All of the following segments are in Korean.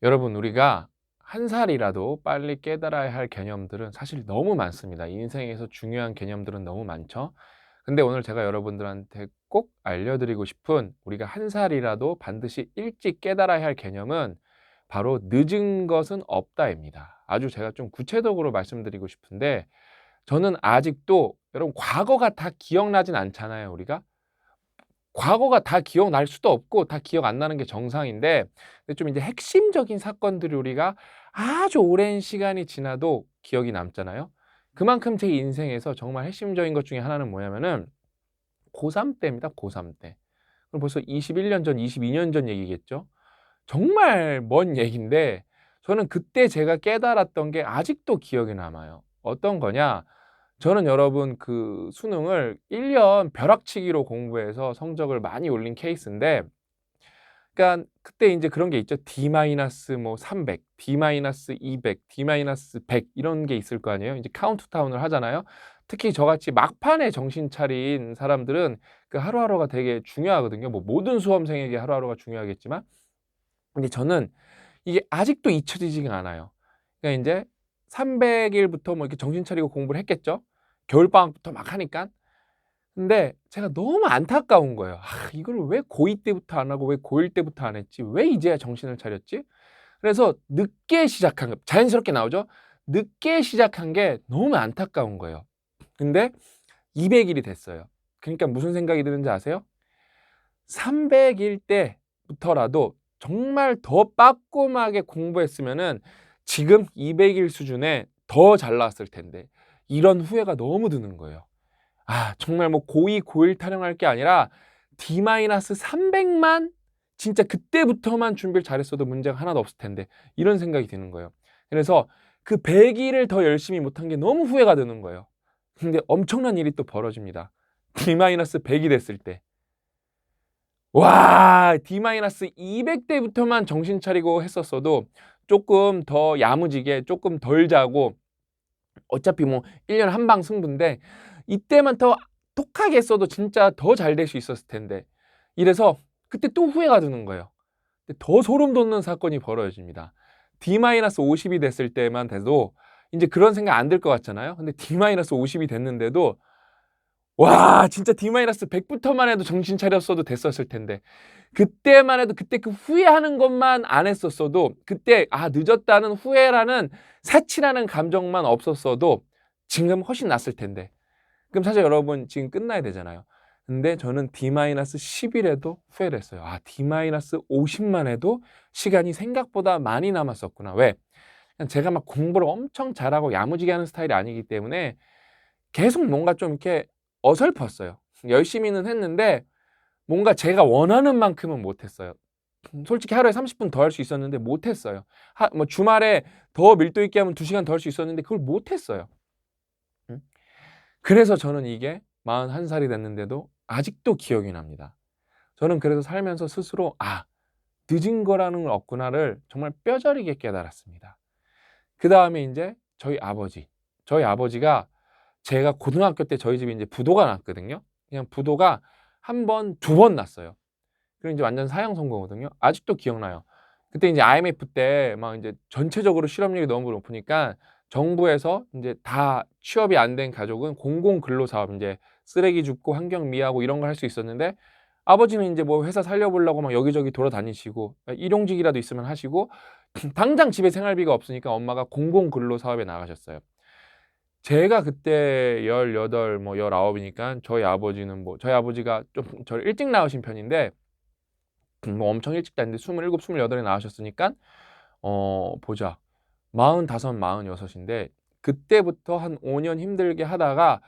여러분, 우리가 한 살이라도 빨리 깨달아야 할 개념들은 사실 너무 많습니다. 인생에서 중요한 개념들은 너무 많죠. 근데 오늘 제가 여러분들한테 꼭 알려드리고 싶은, 우리가 한 살이라도 반드시 일찍 깨달아야 할 개념은 바로 늦은 것은 없다입니다. 아주 제가 좀 구체적으로 말씀드리고 싶은데, 저는 아직도, 여러분, 과거가 다 기억나진 않잖아요, 우리가. 과거가 다 기억날 수도 없고 다 기억 안 나는 게 정상인데, 근데 좀 이제 핵심적인 사건들이 우리가 아주 오랜 시간이 지나도 기억이 남잖아요. 그만큼 제 인생에서 정말 핵심적인 것 중에 하나는 뭐냐면은 고3 때입니다. 고3 때. 그럼 벌써 21년 전, 22년 전 얘기겠죠. 정말 먼 얘기인데, 저는 그때 제가 깨달았던 게 아직도 기억에 남아요. 어떤 거냐? 저는 여러분, 그 수능을 1년 벼락치기로 공부해서 성적을 많이 올린 케이스인데, 그러니까 그때 이제 그런 게 있죠. D- 300, D-200, D-100 이런 게 있을 거 아니에요. 이제 카운트다운을 하잖아요. 특히 저같이 막판에 정신 차린 사람들은 그 하루하루가 되게 중요하거든요. 뭐 모든 수험생에게 하루하루가 중요하겠지만, 근데 저는 이게 아직도 잊혀지지가 않아요. 그러니까 인제 300일부터 뭐 이렇게 정신 차리고 공부를 했겠죠. 겨울방학부터 막 하니깐. 근데 제가 너무 안타까운 거예요. '아, 이걸 왜 고2 때부터 안 하고 왜 고1 때부터 안 했지? 왜 이제야 정신을 차렸지?' 그래서 늦게 시작한 거, 자연스럽게 나오죠. 늦게 시작한 게 너무 안타까운 거예요. 근데 200 일이 됐어요. 그러니까 무슨 생각이 드는지 아세요? 300일 때부터라도 정말 더 빠꼼하게 공부했으면은 지금 200일 수준에 더 잘 나왔을 텐데, 이런 후회가 너무 드는 거예요. 아, 정말 뭐 고2, 고1 타령할 게 아니라 D-300만 진짜 그때부터만 준비를 잘했어도 문제가 하나도 없을 텐데, 이런 생각이 드는 거예요. 그래서 그 100일을 더 열심히 못한 게 너무 후회가 드는 거예요. 근데 엄청난 일이 또 벌어집니다. D-100이 됐을 때. 와, D-200 때부터만 정신 차리고 했었어도 조금 더 야무지게 조금 덜 자고, 어차피 뭐 1년 한 방 승부인데 이때만 더 독하게 했어도 진짜 더 잘 될 수 있었을 텐데, 이래서 그때 또 후회가 드는 거예요. 근데 더 소름 돋는 사건이 벌어집니다. D-50이 됐을 때만 돼도 이제 그런 생각 안 들 것 같잖아요. 근데 D-50이 됐는데도 와, 진짜 D-100부터만 해도 정신 차렸어도 됐었을 텐데, 그때만 해도 그때 그 후회하는 것만 안 했었어도, 그때 아 늦었다는 후회라는 사치라는 감정만 없었어도 지금 훨씬 낫을 텐데. 그럼 사실 여러분 지금 끝나야 되잖아요. 근데 저는 D-10일에도 후회를 했어요. 아, D-50만 해도 시간이 생각보다 많이 남았었구나. 왜? 그냥 제가 막 공부를 엄청 잘하고 야무지게 하는 스타일이 아니기 때문에 계속 뭔가 좀 이렇게 어설펐어요. 열심히는 했는데 뭔가 제가 원하는 만큼은 못했어요. 솔직히 하루에 30분 더 할 수 있었는데 못했어요. 뭐 주말에 더 밀도 있게 하면 2시간 더 할 수 있었는데 그걸 못했어요. 음. 그래서 저는 이게 41살이 됐는데도 아직도 기억이 납니다. 저는 그래서 살면서 스스로 '아, 늦은 거라는 건 없구나.'를 정말 뼈저리게 깨달았습니다. 그다음에 인제 저희 아버지가, 제가 고등학교 때 저희 집에 인제 부도가 났거든요. 그냥 부도가 1 번, 2번 났어요. 그리고 인제 완전 사형 선고거든요. 아직도 기억나요. 그때 인제 IMF 때 막 인제 전체적으로 실업률이 너무 높으니까 정부에서 인제 다 취업이 안 된 가족은 공공 근로 사업, 인제 쓰레기 줍고 환경 미화하고 이런 걸 할 수 있었는데, 아버지는 인제 뭐 회사 살려 보려고 막 여기저기 돌아다니시고 일용직이라도 있으면 하시고 당장 집에 생활비가 없으니까 엄마가 공공 근로 사업에 나가셨어요. 제가 그때 18, 뭐 19 이니깐 저희 아버지가 좀 저를 일찍 낳으신 편인데, 뭐 엄청 일찍도 아닌데 27, 28에 낳으셨으니깐 보자. 45, 46 인데, 그때부터 한 5년 힘들게 하다가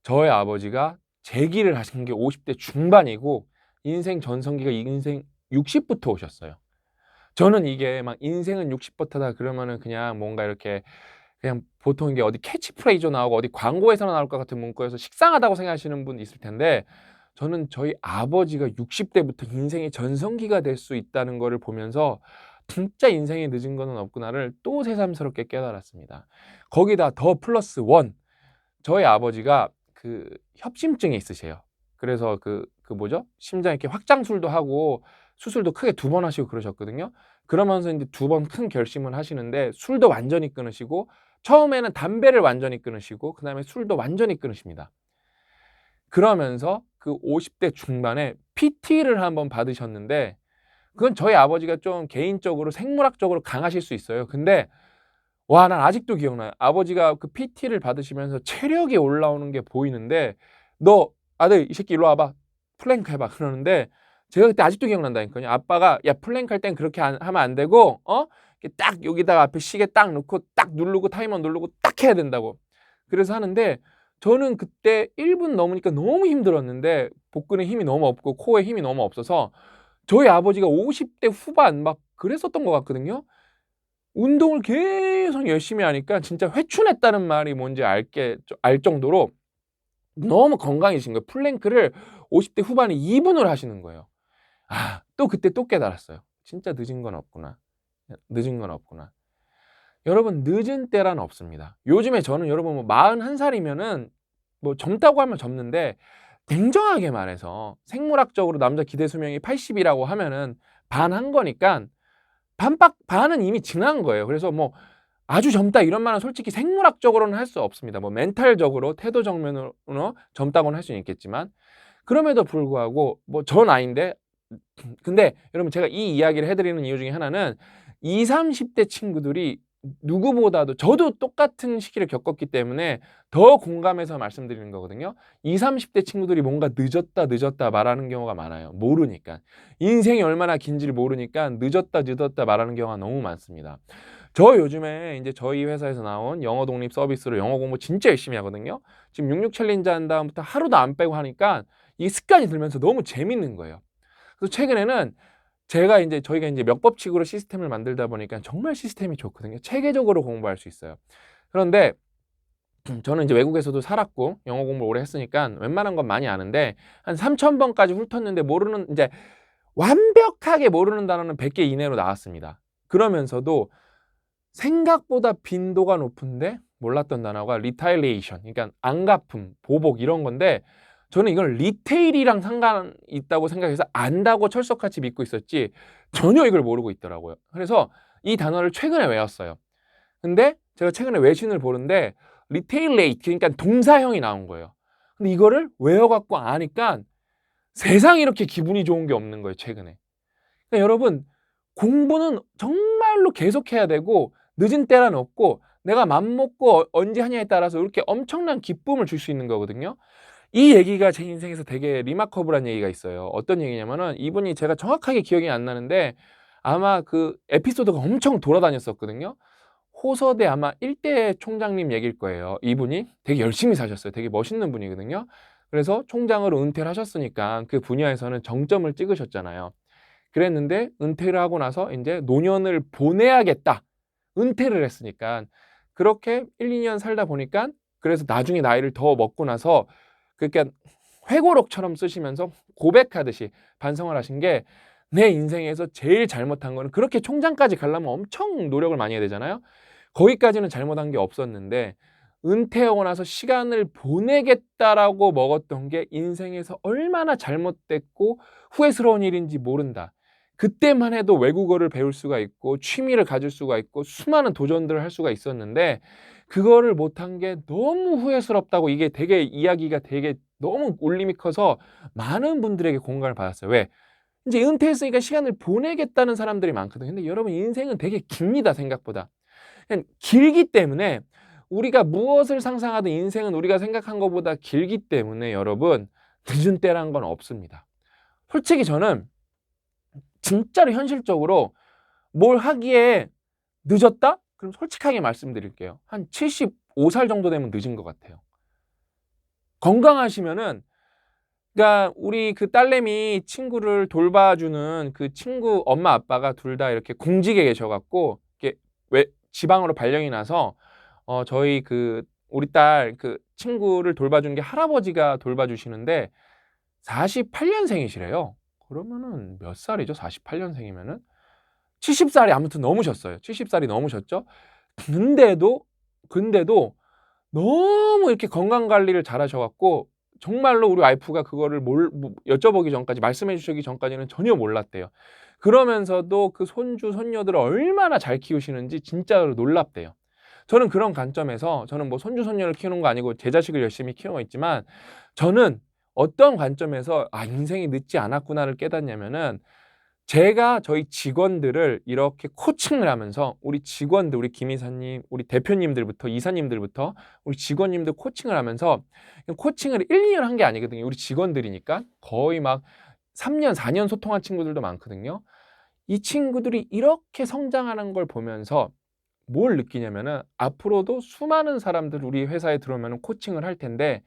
저희 아버지가 재기를 하신 게 50대 중반이고, 인생 전성기가 인생 60 부터 오셨어요. 저는 이게 막 인생은 60 부터다 그러면은 그냥 뭔가 이렇게 그냥 보통 이게 어디 캐치프레이즈 나오고 어디 광고에서나 나올 것 같은 문구여서 식상하다고 생각하시는 분 있을 텐데, 저는 저희 아버지가 60 대부터 인생의 전성기가 될 수 있다는 거를 보면서 '진짜 인생에 늦은 거는 없구나.'를 또 새삼스럽게 깨달았습니다. 거기다 더 플러스 원, 저희 아버지가 그 협심증이 있으세요. 그래서 그 뭐죠? 심장 이렇게 확장술도 하고 수술도 크게 2번 하시고 그러셨거든요. 그러면서 이제 2번 큰 결심을 하시는데 술도 완전히 끊으시고 처음에는 담배를 완전히 끊으시고 그다음에 술도 완전히 끊으십니다. 그러면서 그 50대 중반에 PT를 한번 받으셨는데 그건 저희 아버지가 좀 개인적으로 생물학적으로 강하실 수 있어요. 근데 와, 난 아직도 기억나요. 아버지가 그 PT를 받으시면서 체력이 올라오는 게 보이는데 "너 아들 이 새끼 일로 와봐. 플랭크 해봐." 그러는데 제가 그때 아직도 기억난다니까요. 아빠가 "야 플랭크 할 땐 그렇게 하면 안 되고 이렇게 딱 여기다가 앞에 시계 딱 놓고 딱 누르고 타이머 누르고 딱 해야 된다."고. 그래서 하는데 저는 그때 1분 넘으니까 너무 힘들었는데 복근에 힘이 너무 없고 코어에 힘이 너무 없어서 저희 아버지가 50대 후반 막 그랬었던 것 같거든요. 운동을 계속 열심히 하니까 진짜 회춘했다는 말이 뭔지 알 정도로 너무 건강해지신 거예요. 플랭크를 50대 후반에 2분을 하시는 거예요. 또 그때 또 깨달았어요. 진짜 늦은 건 없구나. 늦은 건 없구나. 여러분 늦은 때란 없습니다. 요즘에 저는 여러분 뭐 41살이면은 뭐 젊다고 하면 젊는데 냉정하게 말해서 생물학적으로 남자 기대 수명이 80이라고 하면은 반 한 거니까 반은 이미 지난 거예요. 그래서 뭐 아주 젊다 이런 말은 솔직히 생물학적으로는 할 수 없습니다. 뭐 멘탈적으로 태도적 면으로 젊다고는 할 수는 있겠지만 그럼에도 불구하고 뭐 저 나이인데 근데 여러분 제가 이 이야기를 해 드리는 이유 중에 하나는 20-30대 친구들이 누구보다도 저도 똑같은 시기를 겪었기 때문에 더 공감해서 말씀드리는 거거든요. 20-30대 친구들이 뭔가 늦었다 말하는 경우가 많아요. 모르니까. 인생이 얼마나 긴지를 모르니까 늦었다 말하는 경우가 너무 많습니다. 저 요즘에 이제 저희 회사에서 나온 영어 독립 서비스로 영어 공부 진짜 열심히 하거든요. 지금 66 챌린지 한 다음부터 하루도 안 빼고 하니까 이 습관이 들면서 너무 재밌는 거예요. 그래서 최근에는 저희가 이제 몇 법칙으로 시스템을 만들다 보니까 정말 시스템이 좋거든요. 체계적으로 공부할 수 있어요. 그런데 저는 이제 외국에서도 살았고 영어 공부를 오래 했으니까 웬만한 건 많이 아는데 한 3,000번까지 훑었는데 모르는 이제 완벽하게 모르는 단어는 100개 이내로 나왔습니다. 그러면서도 생각보다 빈도가 높은데 몰랐던 단어가 retaliation, 그러니까 안갚음, 보복 이런 건데 저는 이걸 리테일이랑 상관 있다고 생각해서 안다고 철석같이 믿고 있었지 전혀 이걸 모르고 있더라고요. 그래서 이 단어를 최근에 외웠어요. 근데 제가 최근에 외신을 보는데 retaliate, 그러니까 동사형이 나온 거예요. 근데 이거를 외워갖고 아니까 세상에 이렇게 기분이 좋은 게 없는 거예요, 최근에. 그러니까 여러분 공부는 정말로 계속해야 되고 늦은 때란 없고 내가 맘먹고 언제 하냐에 따라서 이렇게 엄청난 기쁨을 줄 수 있는 거거든요. 이 얘기가 제 인생에서 되게 리마커블한 얘기가 있어요. 어떤 얘기냐면은 이분이 제가 정확하게 기억이 안 나는데 아마 그 에피소드가 엄청 돌아다녔었거든요. 호서대 아마 1대 총장님 얘기일 거예요. 이분이 되게 열심히 사셨어요. 되게 멋있는 분이거든요. 그래서 총장으로 은퇴를 하셨으니까 그 분야에서는 정점을 찍으셨잖아요. 그랬는데 은퇴를 하고 나서 인제 '노년을 보내야겠다.' 은퇴를 했으니까. 그렇게 1-2년 살다 보니까 그래서 나중에 나이를 더 먹고 나서 그러니까 회고록처럼 쓰시면서 고백하듯이 반성을 하신 게 내 인생에서 제일 잘못한 거는 그렇게 총장까지 가려면 엄청 노력을 많이 해야 되잖아요. 거기까지는 잘못한 게 없었는데 '은퇴하고 나서 시간을 보내겠다.'라고 먹었던 게 인생에서 얼마나 잘못됐고 후회스러운 일인지 모른다. 그때만 해도 외국어를 배울 수가 있고 취미를 가질 수가 있고 수많은 도전들을 할 수가 있었는데 그거를 못한 게 너무 후회스럽다고 이게 되게 이야기가 되게 너무 울림이 커서 많은 분들에게 공감을 받았어요. 왜? 인제 은퇴했으니까 시간을 보내겠다는 사람들이 많거든요. 근데 여러분 인생은 되게 깁니다, 생각보다. 그냥 길기 때문에 우리가 무엇을 상상하든 인생은 우리가 생각한 것보다 길기 때문에 여러분 늦은 때란 건 없습니다. 솔직히 저는 진짜로 현실적으로 뭘 하기에 늦었다? 그럼 솔직하게 말씀드릴게요. 한 75살 정도 되면 늦은 것 같아요. 건강하시면은 그러니까 우리 그 딸내미 친구를 돌봐주는 그 친구 엄마 아빠가 둘 다 이렇게 공직에 계셔 갖고 이렇게 지방으로 발령이 나서 저희 그 우리 딸 그 친구를 돌봐주는 게 할아버지가 돌봐주시는데 48년생이시래요. 그러면은 몇 살이죠? 48년생이면은 70살이 아무튼 넘으셨어요. 70살이 넘으셨죠. 근데도 너무 이렇게 건강 관리를 잘하셔 갖고 정말로 우리 와이프가 그거를 여쭤보기 전까지, 말씀해 주시기 전까지는 전혀 몰랐대요. 그러면서도 그 손주 손녀들을 얼마나 잘 키우시는지 진짜로 놀랍대요. 저는 그런 관점에서, 저는 뭐 손주 손녀를 키우는 거 아니고 제 자식을 열심히 키우고 있지만, 저는 어떤 관점에서 인생이 늦지 않았구나를 깨닫냐면은, 제가 저희 직원들을 이렇게 코칭을 하면서, 우리 직원들, 우리 김 이사님, 우리 대표님들부터 이사님들부터 우리 직원님들 코칭을 하면서, 코칭을 1, 2년 한 게 아니거든요. 우리 직원들이니까 거의 막 3년, 4년 소통한 친구들도 많거든요. 이 친구들이 이렇게 성장하는 걸 보면서 뭘 느끼냐면은, 앞으로도 수많은 사람들 우리 회사에 들어오면 코칭을 할 텐데,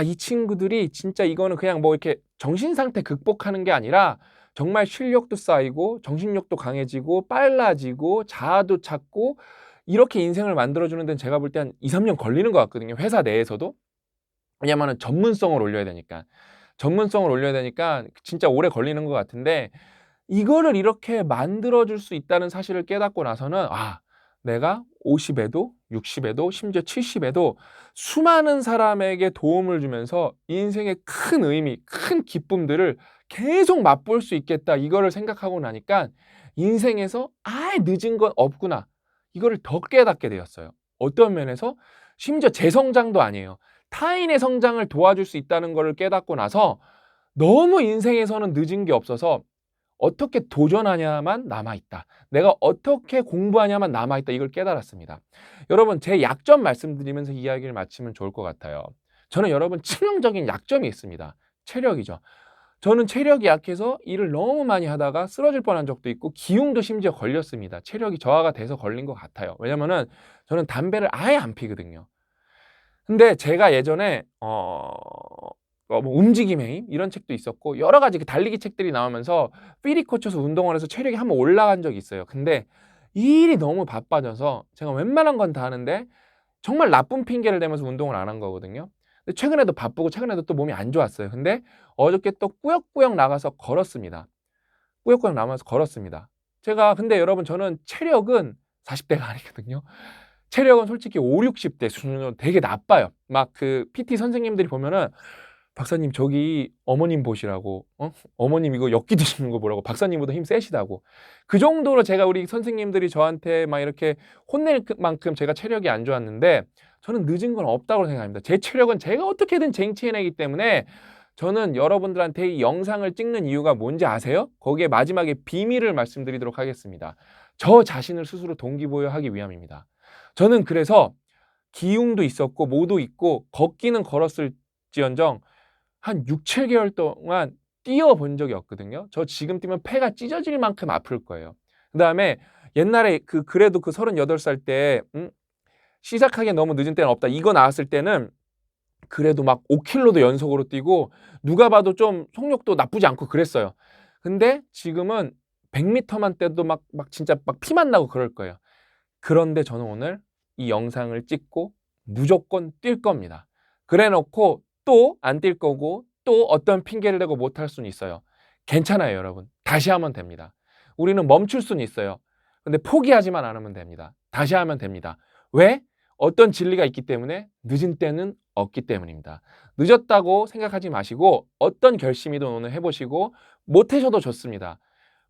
이 친구들이 진짜 이거는 그냥 뭐 이렇게 정신 상태 극복하는 게 아니라 정말 실력도 쌓이고 정신력도 강해지고 빨라지고 자아도 찾고, 이렇게 인생을 만들어주는 데는 제가 볼 때 한 2, 3년 걸리는 것 같거든요. 회사 내에서도. 왜냐면은 전문성을 올려야 되니까. 전문성을 올려야 되니까 진짜 오래 걸리는 것 같은데, 이거를 이렇게 만들어줄 수 있다는 사실을 깨닫고 나서는, 내가 50에도 60에도 심지어 70에도 수많은 사람에게 도움을 주면서 인생의 큰 의미, 큰 기쁨들을 계속 맛볼 수 있겠다, 이거를 생각하고 나니까 인생에서 늦은 건 없구나, 이거를 더 깨닫게 되었어요. 어떤 면에서 심지어 제 성장도 아니에요. 타인의 성장을 도와줄 수 있다는 것을 깨닫고 나서 너무 인생에서는 늦은 게 없어서 어떻게 도전하냐만 남아있다, 내가 어떻게 공부하냐만 남아있다, 이걸 깨달았습니다. 여러분, 제 약점 말씀드리면서 이야기를 마치면 좋을 것 같아요. 저는 여러분 치명적인 약점이 있습니다. 체력이죠. 저는 체력이 약해서 일을 너무 많이 하다가 쓰러질 뻔한 적도 있고, 기흉도 심지어 걸렸습니다. 체력이 저하가 돼서 걸린 것 같아요. 왜냐면은 저는 담배를 아예 안 피거든요. 근데 제가 예전에 뭐 움직임의 힘 이런 책도 있었고, 여러 가지 그 달리기 책들이 나오면서 필이 꽂혀서 운동을 해서 체력이 한번 올라간 적이 있어요. 근데 일이 너무 바빠져서 제가 웬만한 건 다 하는데 정말 나쁜 핑계를 대면서 운동을 안 한 거거든요. 근데 최근에도 바쁘고 최근에도 또 몸이 안 좋았어요. 근데 어저께 또 꾸역꾸역 나가서 걸었습니다. 꾸역꾸역 나가서 걸었습니다. 제가, 근데 여러분, 저는 체력은 40대가 아니거든요. 체력은 솔직히 5, 60대 수준으로 되게 나빠요. 막 그 PT 선생님들이 보면은, 박사님 저기 어머님 보시라고, 어머님 이거 엿기 드시는 거 보라고, 박사님보다 힘 세시다고. 그 정도로 제가, 우리 선생님들이 저한테 막 이렇게 혼낼 만큼 제가 체력이 안 좋았는데, 저는 늦은 건 없다고 생각합니다. 제 체력은 제가 어떻게든 쟁취해내기 때문에, 저는 여러분들한테 이 영상을 찍는 이유가 뭔지 아세요? 거기에 마지막에 비밀을 말씀드리도록 하겠습니다. 저 자신을 스스로 동기부여하기 위함입니다. 저는 그래서 기흉도 있었고 뭐도 있고 걷기는 걸었을지언정 한 6, 7개월 동안 뛰어본 적이 없거든요. 저 지금 뛰면 폐가 찢어질 만큼 아플 거예요. 그 다음에 옛날에 그래도 그 38살 때 시작하기에 너무 늦은 때는 없다, 이거 나왔을 때는 그래도 막 5km도 연속으로 뛰고 누가 봐도 좀 속력도 나쁘지 않고 그랬어요. 근데 지금은 100m만 뛰어도 막 진짜 막 피만 나고 그럴 거예요. 그런데 저는 오늘 이 영상을 찍고 무조건 뛸 겁니다. 그래 놓고 또 안 뛸 거고 또 어떤 핑계를 대고 못 할 수는 있어요. 괜찮아요, 여러분. 다시 하면 됩니다. 우리는 멈출 수는 있어요. 근데 포기하지만 않으면 됩니다. 다시 하면 됩니다. 왜? 어떤 진리가 있기 때문에, 늦은 때는 없기 때문입니다. 늦었다고 생각하지 마시고 어떤 결심이든 오늘 해보시고, 못 하셔도 좋습니다.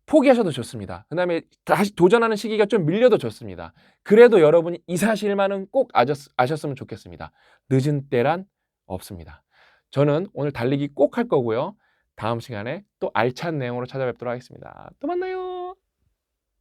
포기하셔도 좋습니다. 그 다음에 다시 도전하는 시기가 좀 밀려도 좋습니다. 그래도 여러분이 이 사실만은 꼭 아셨으면 좋겠습니다. 늦은 때란 없습니다. 저는 오늘 달리기 꼭 할 거고요. 다음 시간에 또 알찬 내용으로 찾아뵙도록 하겠습니다. 또 만나요.